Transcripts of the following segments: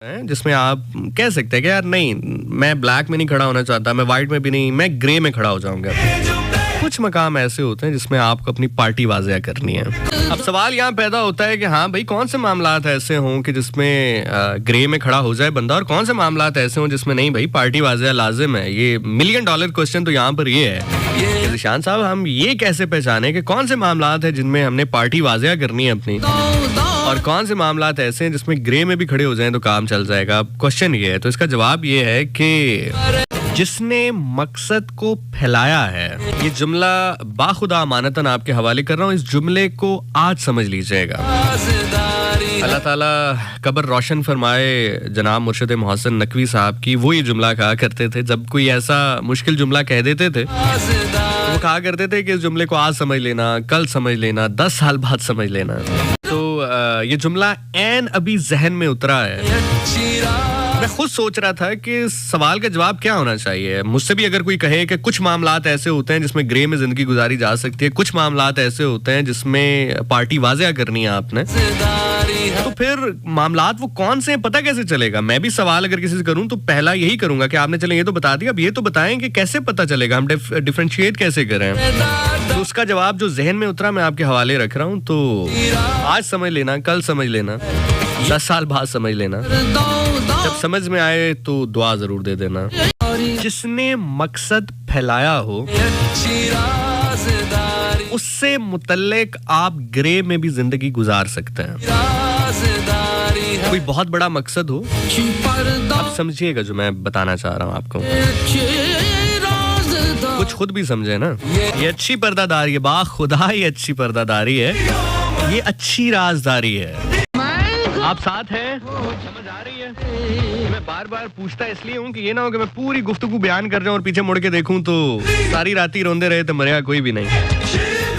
हैं जिसमें आप कह सकते हैं कि यार नहीं, मैं ब्लैक में नहीं खड़ा होना चाहता, मैं वाइट में भी नहीं, मैं ग्रे में खड़ा हो जाऊंगा। कुछ मकाम ऐसे होते हैं जिसमें आपको अपनी पार्टी वाज़िया करनी है। अब सवाल यहाँ पैदा होता है कि हाँ भाई, कौन से मामलात ऐसे हों कि जिसमें ग्रे में खड़ा हो जाए बंदा, और कौन से मामलात ऐसे हों जिसमें नहीं भाई, पार्टी वाज़िया लाजिम है। ये $1,000,000 क्वेश्चन तो यहाँ पर ये है, ज़ीशान साहब, हम ये कैसे पहचाने कि कौन से मामलात हैं जिनमें हमने पार्टी वाज़िया करनी है अपनी, और कौन से मामलात ऐसे हैं जिसमें ग्रे में भी खड़े हो जाएं तो काम चल जाएगा। क्वेश्चन ये है, तो इसका जवाब ये है कि जिसने मकसद को फैलाया है। ये जुमला बाखुदा अमानतन आपके हवाले कर रहा हूँ, इस जुमले को आज समझ लीजिएगा। अल्लाह ताला कब्र रोशन फरमाए जनाब मुर्शिद मोहसिन नकवी साहब की। वो ये जुमला कहा करते थे, जब कोई ऐसा मुश्किल जुमला कह देते थे तो वो कहा करते थे कि इस जुमले को आज समझ लेना, कल समझ लेना, 10 साल बाद समझ लेना। तो ये जुमला ऐन अभी जहन में उतरा है। मैं खुद सोच रहा था कि सवाल का जवाब क्या होना चाहिए। मुझसे भी अगर कोई कहे कि कुछ मामलात ऐसे होते हैं जिसमें ग्रे में जिंदगी गुजारी जा सकती है, कुछ मामलात ऐसे होते हैं जिसमें पार्टी वाज़िया करनी है आपने, तो फिर मामलात वो कौन से हैं पता कैसे चलेगा। मैं भी सवाल अगर किसी से करूं तो पहला यही करूंगा कि आपने चले ये तो बता दिया, अब ये तो बताएं कि कैसे पता चलेगा, हम डिफरेंशिएट कैसे करें। तो उसका जवाब जो जहन में उतरा मैं आपके हवाले रख रहा हूं। तो आज समझ लेना, कल समझ लेना, 10 साल बाद समझ लेना, जब समझ में आए तो दुआ जरूर दे देना। जिसने मकसद फैलाया हो उससे मुतल्लिक आप ग्रे में भी जिंदगी गुजार सकते हैं। कोई बहुत बड़ा मकसद हो, आप समझिएगा जो मैं बताना चाह रहा हूँ आपको, कुछ खुद भी समझे ना। ये अच्छी पर्दादारी है, बाखुदा ये अच्छी पर्दादारी है, ये अच्छी राजदारी है। आप साथ हैं, समझ आ रही है। मैं बार बार पूछता इसलिए हूँ कि ये ना हो कि मैं पूरी गुफ्तगू बयान कर रहा हूँ और पीछे मुड़ के देखूं तो सारी राती रोंदे रहे तो मरेगा कोई भी नहीं।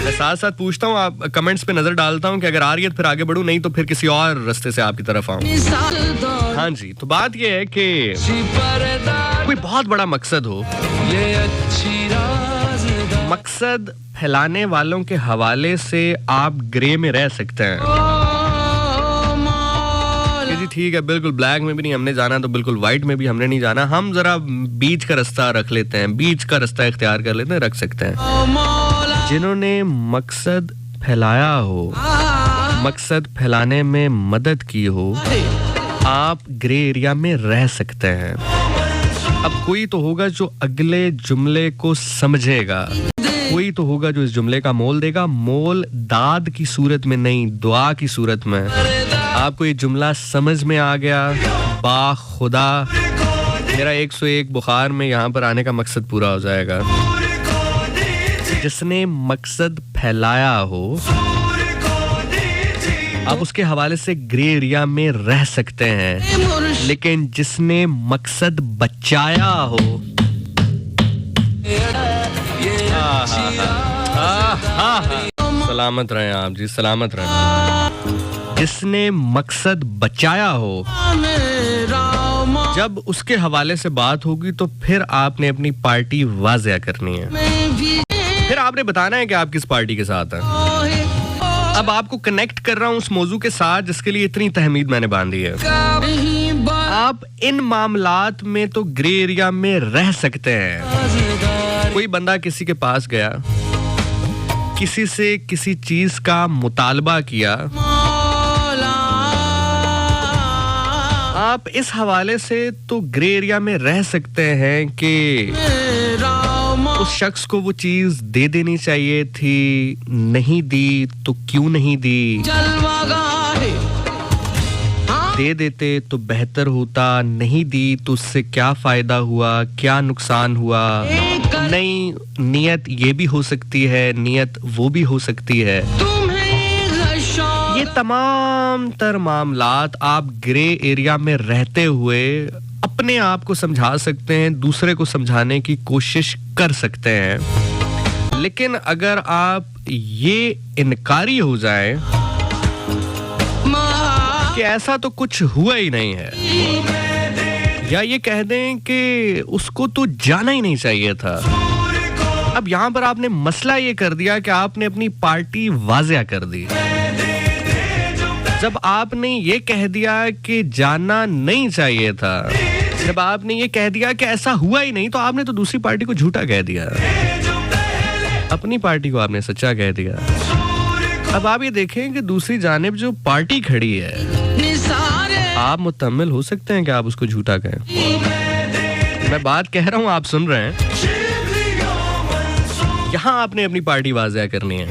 मैं साथ साथ पूछता हूँ, आप कमेंट्स पे नजर डालता हूँ कि अगर आ रही है तो फिर आगे बढ़ूं, नहीं तो फिर किसी और रास्ते से आपकी तरफ आऊं। हाँ जी, तो बात ये है कि कोई बहुत बड़ा मकसद हो, मकसद फैलाने वालों के हवाले से आप ग्रे में रह सकते हैं। जी ठीक है, बिल्कुल ब्लैक में भी नहीं हमने जाना, तो बिल्कुल व्हाइट में भी हमने नहीं जाना, हम जरा बीच का रास्ता रख लेते हैं, बीच का रास्ता इख्तियार कर लेते हैं, रख सकते हैं। जिन्होंने मकसद फैलाया हो, मकसद फैलाने में मदद की हो, आप ग्रे एरिया में रह सकते हैं। अब कोई तो होगा जो अगले जुमले को समझेगा, कोई तो होगा जो इस जुमले का मोल देगा, मोल दाद की सूरत में नहीं, दुआ की सूरत में। आपको ये जुमला समझ में आ गया, बाखुदा मेरा 101 बुखार में यहाँ पर आने का मकसद पूरा हो जाएगा। जिसने मकसद फैलाया हो आप उसके हवाले से ग्रे एरिया में रह सकते हैं, लेकिन जिसने मकसद बचाया हो, सलामत रहें आप जी, सलामत रहें। जिसने मकसद बचाया हो, जब उसके हवाले से बात होगी तो फिर आपने अपनी पार्टी वाज़िया करनी है, फिर आपने बताना है कि आप किस पार्टी के साथ हैं। अब आपको कनेक्ट कर रहा हूं उस मौजू के साथ जिसके लिए इतनी तहमीद मैंने बांधी है। आप इन मामलात में तो ग्रे एरिया में रह सकते हैं। कोई बंदा किसी के पास गया, किसी से किसी चीज का मुतालबा किया, आप इस हवाले से तो ग्रे एरिया में रह सकते हैं कि उस शख्स को वो चीज दे देनी चाहिए थी, नहीं दी तो क्यों नहीं दी, दे देते तो बेहतर होता, नहीं दी तो उससे क्या फायदा हुआ, क्या नुकसान हुआ। नहीं, नियत ये भी हो सकती है, नियत वो भी हो सकती है। ये तमाम तर मामलात आप ग्रे एरिया में रहते हुए अपने आप को समझा सकते हैं, दूसरे को समझाने की कोशिश कर सकते हैं। लेकिन अगर आप ये इनकारी हो जाए कि ऐसा तो कुछ हुआ ही नहीं है, या ये कह दें कि उसको तो जाना ही नहीं चाहिए था, अब यहाँ पर आपने मसला ये कर दिया कि आपने अपनी पार्टी वाज़िया कर दी। जब आपने ये कह दिया कि जाना नहीं चाहिए था, जब आपने ये कह दिया कि ऐसा हुआ ही नहीं, तो आपने तो दूसरी पार्टी को झूठा कह दिया, अपनी पार्टी को आपने सच्चा कह दिया। अब आप ये देखें कि दूसरी जानिब जो पार्टी खड़ी है, आप मुतम्मिल हो सकते हैं कि आप उसको झूठा कहें। मैं बात कह रहा हूं, आप सुन रहे हैं। यहां आपने अपनी पार्टी वाज़ेह करनी है।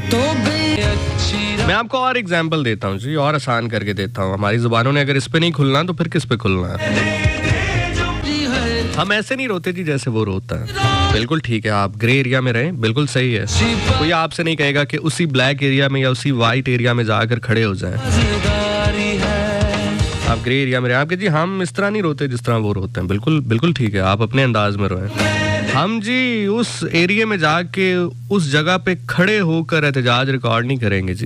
मैं आपको और एग्जाम्पल देता हूँ जी, और आसान करके देता हूँ। हमारी जुबानों ने अगर इस पे नहीं खुलना तो फिर किस पे खुलना है। हम ऐसे नहीं रोते जी जैसे वो रोता है। बिल्कुल ठीक है, आप ग्रे एरिया में रहें, बिल्कुल सही है। कोई आपसे नहीं कहेगा कि उसी ब्लैक एरिया में या उसी वाइट एरिया में जाकर खड़े हो जाएं। आप ग्रे एरिया में रहें। आपके जी हम इस तरह नहीं रोते जिस तरह वो रोते हैं। बिल्कुल बिल्कुल ठीक है, आप अपने अंदाज में रोएं। हम जी उस एरिया में जाके उस जगह पे खड़े होकर एहतजाज रिकॉर्ड नहीं करेंगे जी।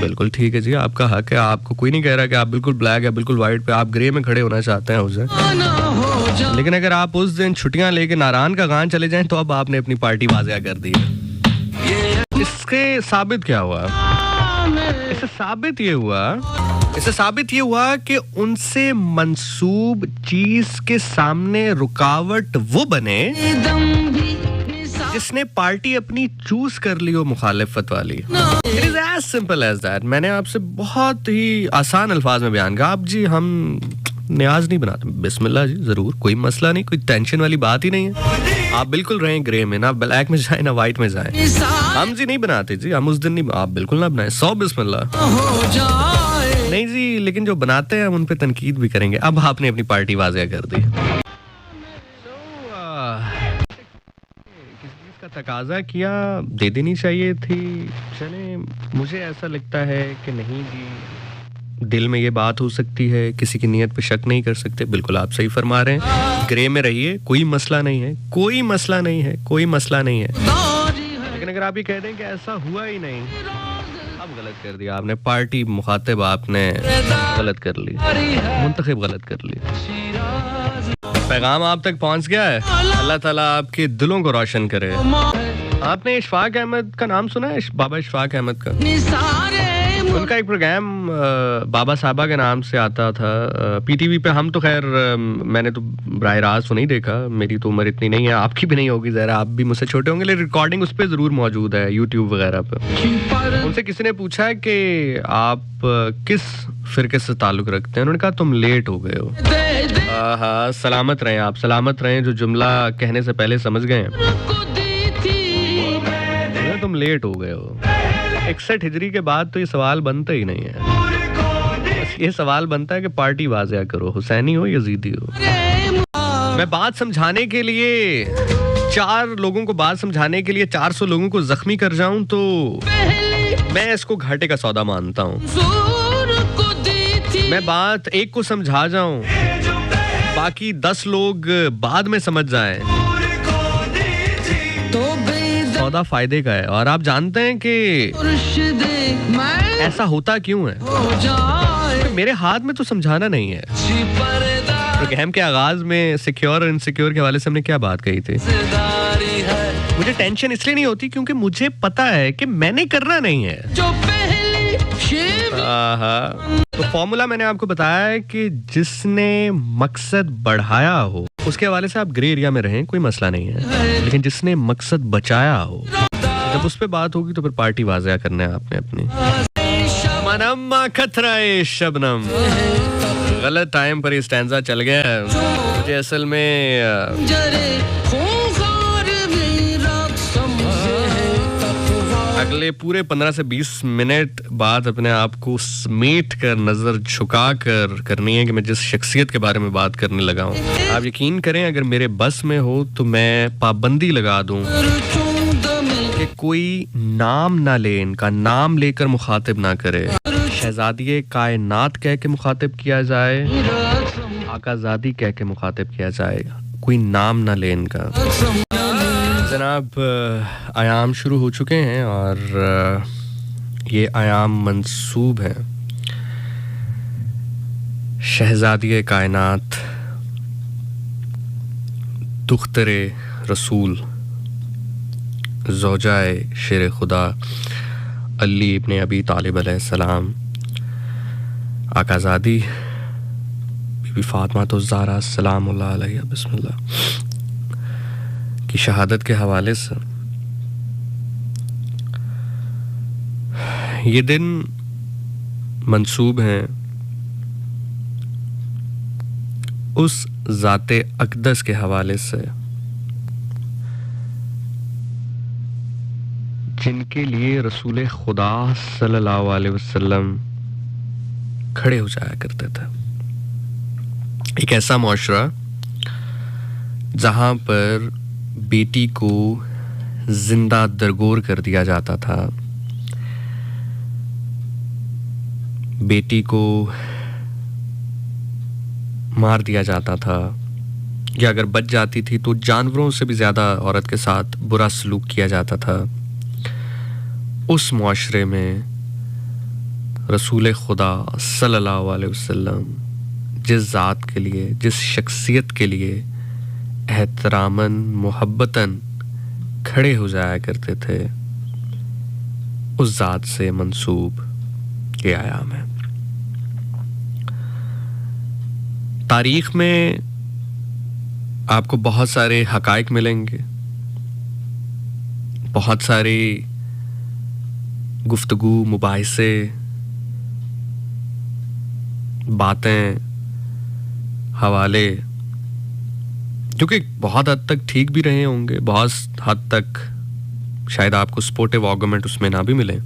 बिल्कुल ठीक है जी, आपका हक है। आपको कोई नहीं कह रहा कि आप बिल्कुल ब्लैक या बिल्कुल वाइट पे, आप ग्रे में खड़े होना चाहते हैं उसे। लेकिन अगर आप उस दिन छुट्टियां लेके नारायण का गान चले जाएं तो अब आपने अपनी पार्टी वाज़ेह कर दी है। इसके साबित क्या हुआ? इससे साबित ये हुआ कि उनसे मंसूब चीज के सामने रुकावट वो बने जिसने पार्टी अपनी चूज कर ली हो मुखालिफत वाली। It is as simple as that. मैंने आपसे बहुत ही आसान अल्फाज में बयान किया। आप जी हम न्याज नहीं बनाते, बिस्मिल्लाह जी, जरूर, कोई मसला नहीं, कोई टेंशन वाली बात ही नहीं है। आप बिल्कुल रहें ग्रे में, ना ब्लैक में जाए ना वाइट में जाए। हम जी नहीं बनाते जी, हम उस दिन नहीं, आप बिल्कुल ना बनाए, 100 बिस्मिल्लाह नहीं जी। लेकिन जो बनाते हैं हम उन पे तनकीद भी करेंगे। अब आपने अपनी पार्टी वाज़ेह कर दी। किस चीज का तकाजा किया, दे देनी चाहिए थी। चले, मुझे ऐसा लगता है कि नहीं जी, दिल में ये बात हो सकती है, किसी की नीयत पे शक नहीं कर सकते। बिल्कुल आप सही फरमा रहे हैं, ग्रे में रहिए, कोई मसला नहीं है, कोई मसला नहीं है, कोई मसला नहीं है। लेकिन अगर आप ये कह दें कि ऐसा हुआ ही नहीं, अब गलत कर दिया आपने। पार्टी मुखातिब आपने गलत कर ली, मुंतखब गलत कर ली। पैगाम आप तक पहुंच गया है। अल्लाह ताला आपके दिलों को रोशन करे। आपने इशफाक अहमद का नाम सुना है? बाबा इशफाक अहमद का उनका एक प्रोग्राम बाबा साहबा के नाम से आता था पीटीवी पे। हम तो खैर मैंने तो बराह रास्त तो नहीं देखा, मेरी तो उम्र इतनी नहीं है, आपकी भी नहीं होगी ज़रा, आप भी मुझसे छोटे होंगे, लेकिन रिकॉर्डिंग उस पर ज़रूर मौजूद है यूट्यूब वगैरह पे। उनसे किसी ने पूछा है कि आप किस फिरके से ताल्लुक़ रखते हैं? उन्होंने कहा तुम लेट हो गए हो। हाँ, सलामत रहें आप, सलामत रहें। जो जुमला कहने से पहले समझ गए हैं, तुम लेट हो गए हो। 61 हिजरी के बाद तो ये सवाल बनता ही नहीं है। ये सवाल बनता है कि पार्टी वाज़ेह करो, हुसैनी हो यजीदी हो। मैं बात समझाने के लिए 4 लोगों को बात समझाने के लिए 400 लोगों को जख्मी कर जाऊं तो मैं इसको घाटे का सौदा मानता हूं। मैं बात एक को समझा जाऊं, बाकी 10 लोग बाद में समझ जाएं, सौदा फायदे का है। और आप जानते हैं कि ऐसा होता क्यों है? तो मेरे हाथ में तो समझाना नहीं है। प्रोग्राम के आगाज में सिक्योर और इनसिक्योर के हवाले से हमने क्या बात कही थी? मुझे टेंशन इसलिए नहीं होती क्योंकि मुझे पता है कि मैंने करना नहीं है। तो फॉर्मूला मैंने आपको बताया है कि जिसने मकसद बढ़ाया हो उसके हवाले से आप ग्रे एरिया में रहें, कोई मसला नहीं है। लेकिन जिसने मकसद बचाया हो, जब उस पे बात होगी तो फिर पार्टी वाज़ेह करना है आपने अपनी। मनम खतराए शबनम, गलत टाइम पर ये स्टैंजा चल गया है। मुझे असल में अगले पूरे 15 से 20 मिनट बाद अपने आप को समेट कर, नजर झुका कर करनी है कि मैं जिस शख्सियत के बारे में बात करने लगा हूँ, आप यकीन करें अगर मेरे बस में हो तो मैं पाबंदी लगा दूं कि कोई नाम ना ले, इनका नाम लेकर मुखातिब ना करे। शहजादी कायनात कह के मुखातिब किया जाए, आकाजादी कह के मुखातिब किया जाए, कोई नाम ना ले इनका। जनाब, आयाम शुरू हो चुके हैं और ये आयाम मंसूब हैं शहजादी कायनात, दुख्तरे रसूल, ज़ौजाए शेर खुदा अली इब्ने अबी तालिब अलैहिस्सलाम आकाज़ादी बीबी फातिमा तो ज़हरा सलामुल्लाह अलैहा बिस्मिल्लाह की शहादत के हवाले से ये दिन मंसूब हैं उस ज़ाते अक़दस के हवाले से जिनके लिए रसूल खुदा सल्लल्लाहु अलैहि वसल्लम खड़े हो जाया करते थे। एक ऐसा मुआशरा जहां पर बेटी को जिंदा दरगोर कर दिया जाता था, बेटी को मार दिया जाता था, या अगर बच जाती थी तो जानवरों से भी ज़्यादा औरत के साथ बुरा सलूक किया जाता था। उस मुआशरे में रसूल खुदा सल्लल्लाहु अलैहि वसल्लम जिस ज़ात के लिए, जिस शख्सियत के लिए एहतरामन मोहब्बतन खड़े हो जाया करते थे, उस ज़ात से मंसूब ये आयाम है। तारीख में आपको बहुत सारे हकाइक मिलेंगे, बहुत सारी गुफ्तगू, मुबाहिसे, बातें, हवाले जो कि बहुत हद तक ठीक भी रहे होंगे, बहुत हद तक शायद आपको सपोर्टिव आर्गुमेंट उसमें ना भी मिले,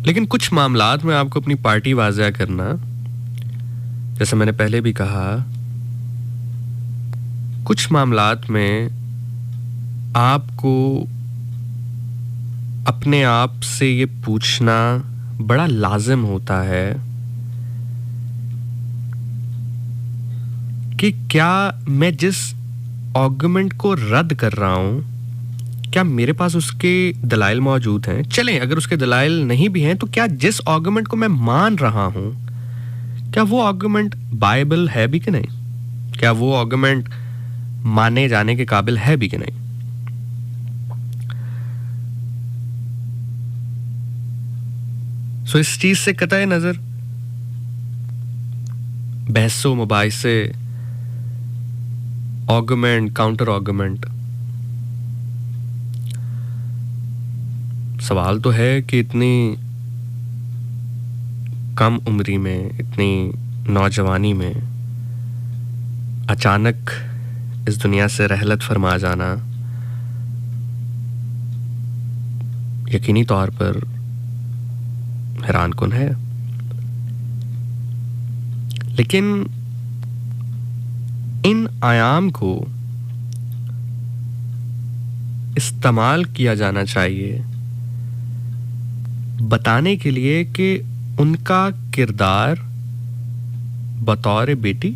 लेकिन कुछ मामलात में आपको अपनी पार्टी वाज़िया करना, जैसे मैंने पहले भी कहा, कुछ मामलात में आपको अपने आप से ये पूछना बड़ा लाजिम होता है कि क्या मैं जिस आर्गुमेंट को रद्द कर रहा हूं, क्या मेरे पास उसके दलाइल मौजूद हैं? चलें, अगर उसके दलाइल नहीं भी हैं तो क्या जिस आर्गुमेंट को मैं मान रहा हूं, क्या वो आर्गुमेंट बाइबल है भी कि नहीं? क्या वो आर्गुमेंट माने जाने के काबिल है भी कि नहीं? सो इस चीज से कतई नजर बहसो मुबाहिसे, आर्गुमेंट, काउंटर आर्गुमेंट, सवाल तो है कि इतनी कम उम्री में, इतनी नौजवानी में अचानक इस दुनिया से रहलत फरमा जाना यकीनी तौर पर हैरानकुन है। लेकिन इन आयाम को इस्तेमाल किया जाना चाहिए बताने के लिए कि उनका किरदार बतौर बेटी,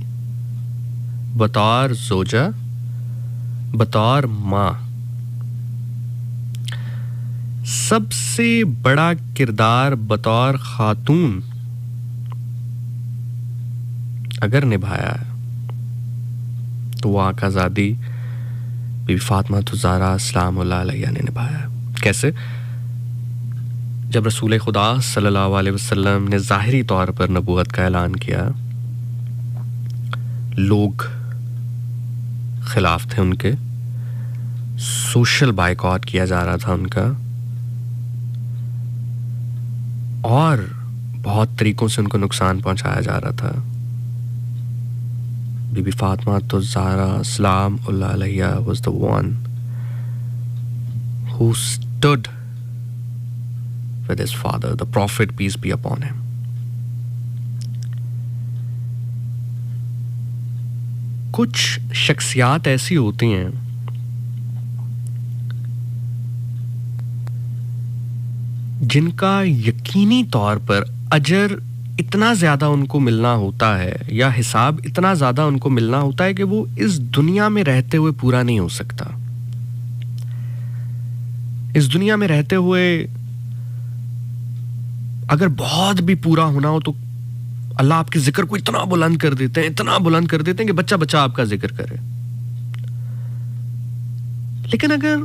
बतौर जोजा, बतौर माँ, सबसे बड़ा किरदार बतौर खातून अगर निभाया है तो वो आकाज़ादी बीबी फातिमा ज़हरा सलामुल्लाह अलैहा ने निभाया है। कैसे? जब रसूल खुदा सल्लल्लाहु अलैहि वसल्लम ने ज़ाहिरी तौर पर नबूवत का ऐलान किया, लोग खिलाफ थे उनके, सोशल बायकॉट किया जा रहा था उनका, और बहुत तरीकों से उनको नुकसान पहुंचाया जा रहा था। बीबी Fatima Zahra सलामुल्लाह अलैहा was the one who stood with his father, the Prophet, peace be upon him. कुछ शख्सियात ऐसी होती हैं जिनका यकीनी तौर पर अजर इतना ज़्यादा उनको मिलना होता है, या हिसाब इतना ज़्यादा उनको मिलना होता है कि वो इस दुनिया में रहते हुए पूरा नहीं हो सकता। इस दुनिया में रहते हुए अगर बहुत भी पूरा होना हो तो अल्लाह आपके जिक्र को इतना बुलंद कर देते हैं, इतना बुलंद कर देते हैं कि बच्चा बच्चा आपका जिक्र करे। लेकिन अगर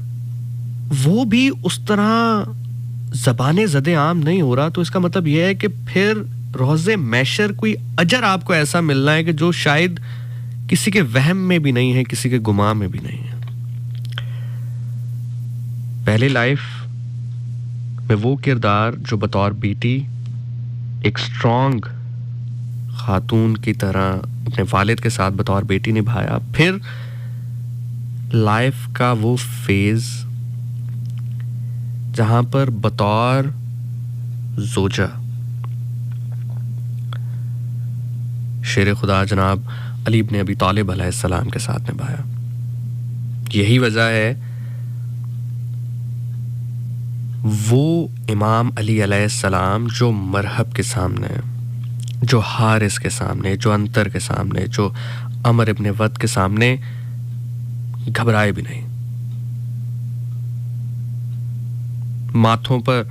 वो भी उस तरह ज़बाने ज़दे आम नहीं हो रहा, तो इसका मतलब यह है कि फिर रोज़े मैशर कोई अजर आपको ऐसा मिलना है कि जो शायद किसी के वहम में भी नहीं है, किसी के गुमान में भी नहीं है। पहले लाइफ में वो किरदार जो बतौर बेटी एक स्ट्रॉन्ग खातून की तरह अपने वालिद के साथ बतौर बेटी निभाया, फिर लाइफ का वो फेज जहां पर बतौर जोजा शेर खुदा जनाब अली इब्न अबी तालिब अलैहिस्सलाम के साथ निभाया। यही वजह है वो इमाम अली अलैहिस्सलाम जो मरहब के सामने, जो हारिस के सामने, जो अंतर के सामने, जो अमर इब्न वद के सामने घबराए भी नहीं, माथों पर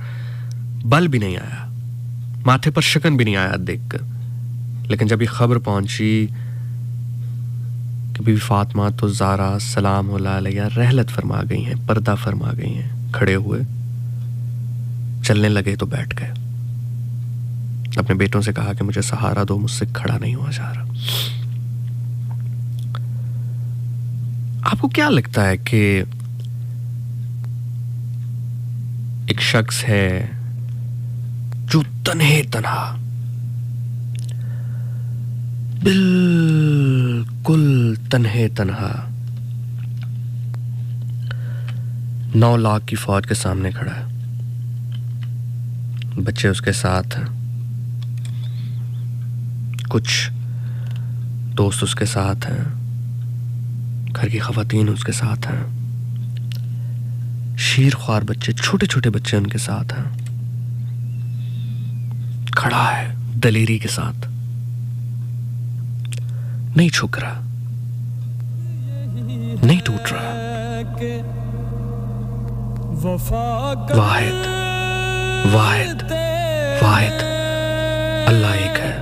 बल भी नहीं आया, माथे पर शकन भी नहीं आया देखकर। लेकिन जब ये खबर पहुंची कि बीबी फातिमा तो ज़ारा सलाम अलैहा रहलत फरमा गई हैं, पर्दा फरमा गई हैं, खड़े हुए चलने लगे तो बैठ गए। अपने बेटों से कहा कि मुझे सहारा दो, मुझसे खड़ा नहीं हुआ जा रहा। आपको क्या लगता है कि एक शख्स है जो तन्हे तन्हा, बिल्कुल तन्हे तन्हा 9 लाख की फौज के सामने खड़ा है, बच्चे उसके साथ हैं, कुछ दोस्त उसके साथ हैं, घर की खवातीन उसके साथ हैं, शीर ख्वार बच्चे, छोटे छोटे बच्चे उनके साथ हैं, खड़ा है दलेरी के साथ, नहीं झुक रहा, नहीं टूट रहा। वाहिद वाहिद वाहिद अल्लाह एक है,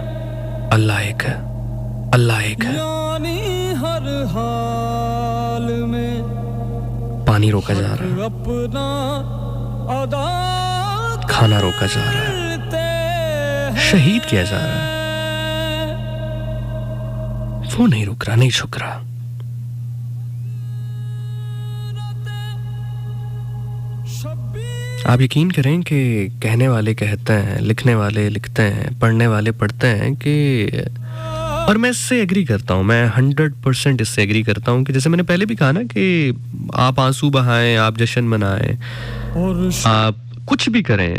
अल्लाह एक है, अल्लाह एक है। पानी रोका जा रहा है, खाना रोका जा रहा है, शहीद किया जा रहा है, वो नहीं रुक रहा, नहीं झुक रहा। आप यकीन करें कि कहने वाले कहते हैं, लिखने वाले लिखते हैं, पढ़ने वाले पढ़ते हैं कि, और मैं इससे एग्री करता हूँ, मैं 100% इससे एग्री करता हूँ कि जैसे मैंने पहले भी कहा ना कि आप आंसू बहाएं, आप जश्न मनाएं, आप कुछ भी करें,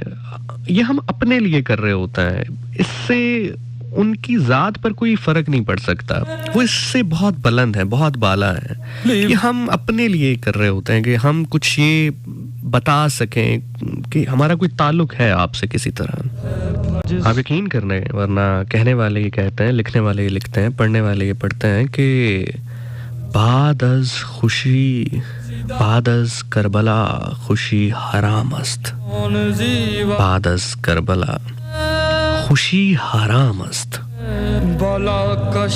ये हम अपने लिए कर रहे होते हैं, इससे उनकी जात पर कोई फर्क नहीं पड़ सकता, वो इससे बहुत बुलंद है, बहुत बाला है। ये हम अपने लिए कर रहे होते हैं कि हम कुछ ये बता सकें कि हमारा कोई ताल्लुक है आपसे किसी तरह। आप यकीन करने, वरना कहने वाले ये कहते हैं, लिखने वाले ये लिखते हैं, पढ़ने वाले ये पढ़ते हैं कि बाद अज खुशी, बाद अज करबला खुशी हराम अस्त, बाद अज करबला खुशी हराम अस्त।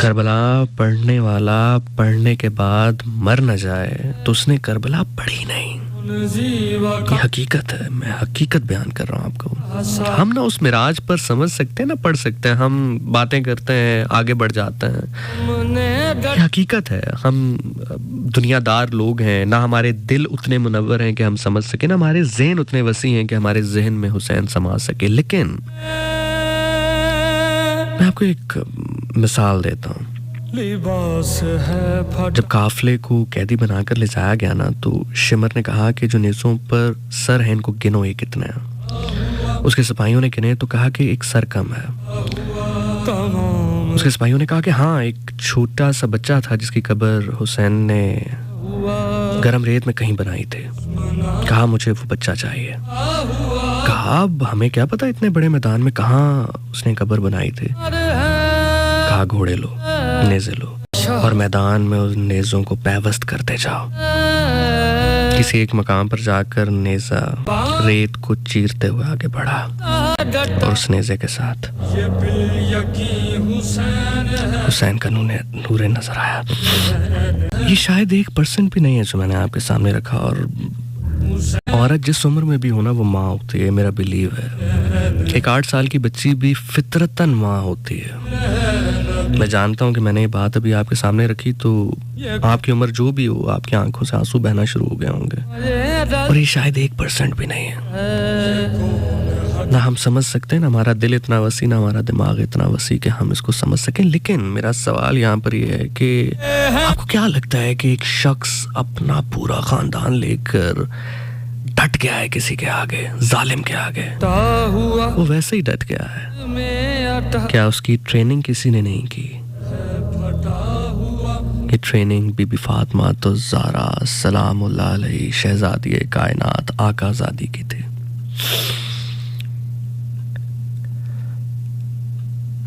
करबला पढ़ने वाला पढ़ने के बाद मर न जाए तो उसने करबला पढ़ी नहीं। ये हकीकत है, मैं हकीकत बयान कर रहा हूँ आपको। हम ना उस मिराज पर समझ सकते हैं ना, पढ़ सकते हैं, हम बातें करते हैं, आगे बढ़ जाते हैं, ये हकीकत है। हम दुनियादार लोग हैं ना, हमारे दिल उतने मुनव्वर हैं कि हम समझ सके, ना हमारे जहन उतने वसी हैं कि हमारे जहन में हुसैन समा सके। लेकिन मैं आपको एक मिसाल देता हूँ। जब काफले को कैदी बनाकर ले जाया गया ना, तो शिमर ने कहा कि जो नेज़ों पर सर हैं इनको गिनो, ये कितने हैं। उसके सिपाहियों ने गिने तो कहा कि एक सर कम है। उसके सिपाहियों ने कहा कि हाँ, एक छोटा सा बच्चा था जिसकी कब्र हुसैन ने गरम रेत में कहीं बनाई थी। कहा मुझे वो बच्चा चाहिए। कहा अब हमें क्या पता इतने बड़े मैदान में कहाँ उसने कब्र बनाई थी। कहा घोड़े लो, नेज़े लो और मैदान में उन नेज़ों को पैवस्त करते जाओ। किसी एक मकाम पर जाकर नेज़ा रेत को चीरते हुए आगे बढ़ा और उस नेज़े के साथ हुसैन का नूरे नजर आया। ये शायद 1% भी नहीं है जो मैंने आपके सामने रखा, और औरत जिस उम्र में भी हो ना वो माँ होती है, मेरा बिलीव है। एक 8 साल की बच्ची भी फितरतन माँ होती है। मैं जानता हूँ कि मैंने ये बात अभी आपके सामने रखी तो आपकी उम्र जो भी हो, आपकी आंखों से आंसू बहना शुरू हो गए होंगे, और ये शायद 1% भी नहीं है। ना हम समझ सकते हैं, ना हमारा दिल इतना वसी, ना हमारा दिमाग इतना वसी कि हम इसको समझ सकें। लेकिन मेरा सवाल यहाँ पर ये है कि आपको क्या लगता है कि एक शख्स अपना पूरा खानदान लेकर डट गया है किसी के आगे, जालिम के आगे, वो वैसे ही डट गया है? क्या उसकी ट्रेनिंग किसी ने नहीं की? ये ट्रेनिंग बीबी फातिमा तो ज़हरा सलामुल्लाह अलैहा शहजादी कायनात आकाज़ादी की थी।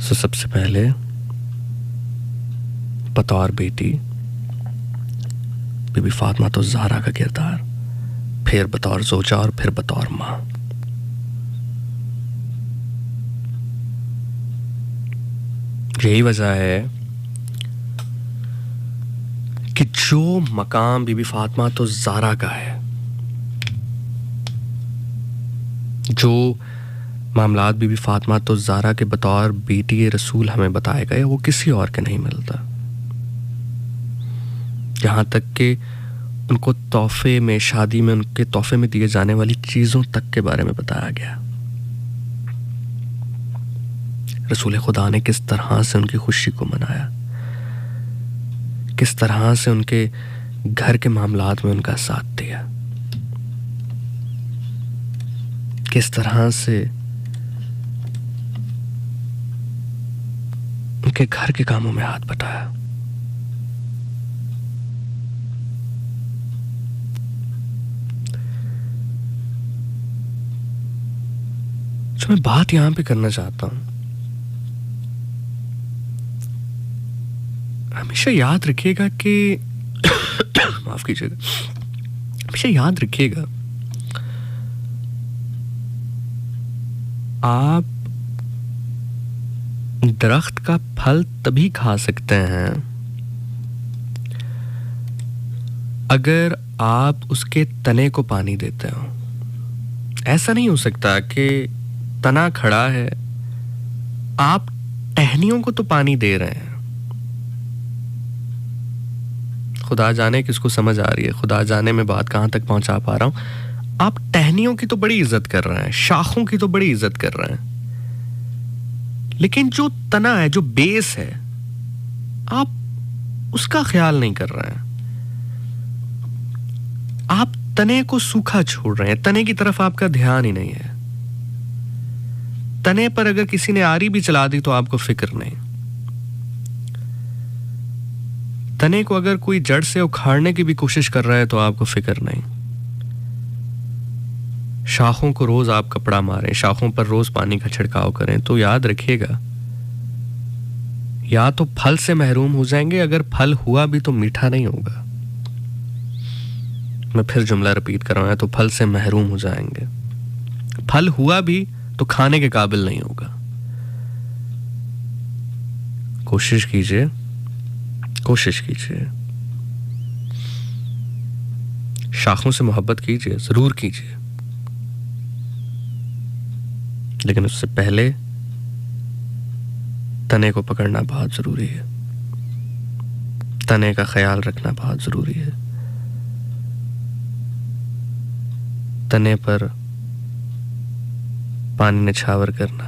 तो सबसे पहले बतौर बेटी बीबी फातिमा तो ज़हरा का किरदार, फिर बतौर ज़ौजा और फिर बतौर माँ। यही वजह है कि जो मकाम बीबी फातिमा तो ज़हरा का है, जो मामलात बीबी फातिमा तो ज़हरा के बतौर बेटी रसूल हमें बताए गए, वो किसी और के नहीं मिलता। यहाँ तक कि उनको तोहफे में, शादी में उनके तोहफे में दिए जाने वाली चीज़ों तक के बारे में बताया गया। रसूल खुदा ने किस तरह से उनकी खुशी को मनाया, किस तरह से उनके घर के मामलात में उनका साथ दिया, किस तरह से उनके घर के कामों में हाथ बटाया। जो मैं बात यहां पे करना चाहता हूं, हमेशा याद रखिएगा कि माफ कीजिएगा, हमेशा याद रखिएगा आप दरख्त का फल तभी खा सकते हैं अगर आप उसके तने को पानी देते हो। ऐसा नहीं हो सकता कि तना खड़ा है, आप टहनियों को तो पानी दे रहे हैं। खुदा जाने किसको समझ आ रही है, खुदा जाने में बात कहां तक पहुंचा पा रहा हूं। आप टहनियों की तो बड़ी इज्जत कर रहे हैं, शाखों की तो बड़ी इज्जत कर रहे हैं, लेकिन जो तना है, जो बेस है, आप उसका ख्याल नहीं कर रहे हैं। आप तने को सूखा छोड़ रहे हैं, तने की तरफ आपका ध्यान ही नहीं है। तने पर अगर किसी ने आरी भी चला दी तो आपको फिक्र नहीं। तने को अगर कोई जड़ से उखाड़ने की भी कोशिश कर रहा है तो आपको फिक्र नहीं। शाखों को रोज आप कपड़ा मारें, शाखों पर रोज पानी का छिड़काव करें, तो याद रखिएगा या तो फल से महरूम हो जाएंगे, अगर फल हुआ भी तो मीठा नहीं होगा। मैं फिर जुमला रिपीट कर रहा हूं, या तो फल से महरूम हो जाएंगे, फल हुआ भी तो खाने के काबिल नहीं होगा। कोशिश कीजिए, कोशिश कीजिए, शाखों से मोहब्बत कीजिए, जरूर कीजिए, लेकिन उससे पहले तने को पकड़ना बहुत जरूरी है। तने का ख्याल रखना बहुत जरूरी है। तने पर पानी निछावर करना,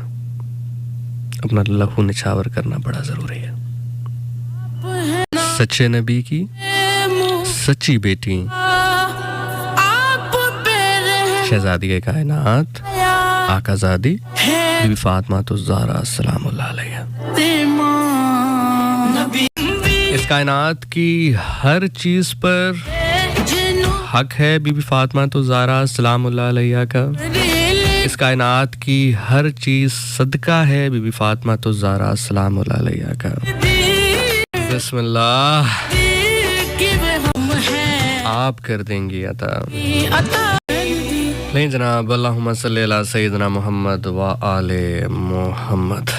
अपना लहू निछावर करना बड़ा जरूरी है। सच्चे नबी की सच्ची बेटी शहजादी कायनात आकाज़ादी बीबी फातिमा तो ज़हरा सलामुल्लाह अलैहा। इस कायनात की हर चीज पर हक है बीबी फातिमा तो ज़हरा सलामुल्लाह अलैहा का। इस कायनात की हर चीज सदका है बीबी फातिमा तो ज़हरा सलामुल्लाह अलैहा का। बिस्मिल्लाह, आप कर देंगी अता। नहीं जनाब, अल्लाहुम्मा सल्ली अला सय्यिदना मुहम्मद व आले मुहम्मद।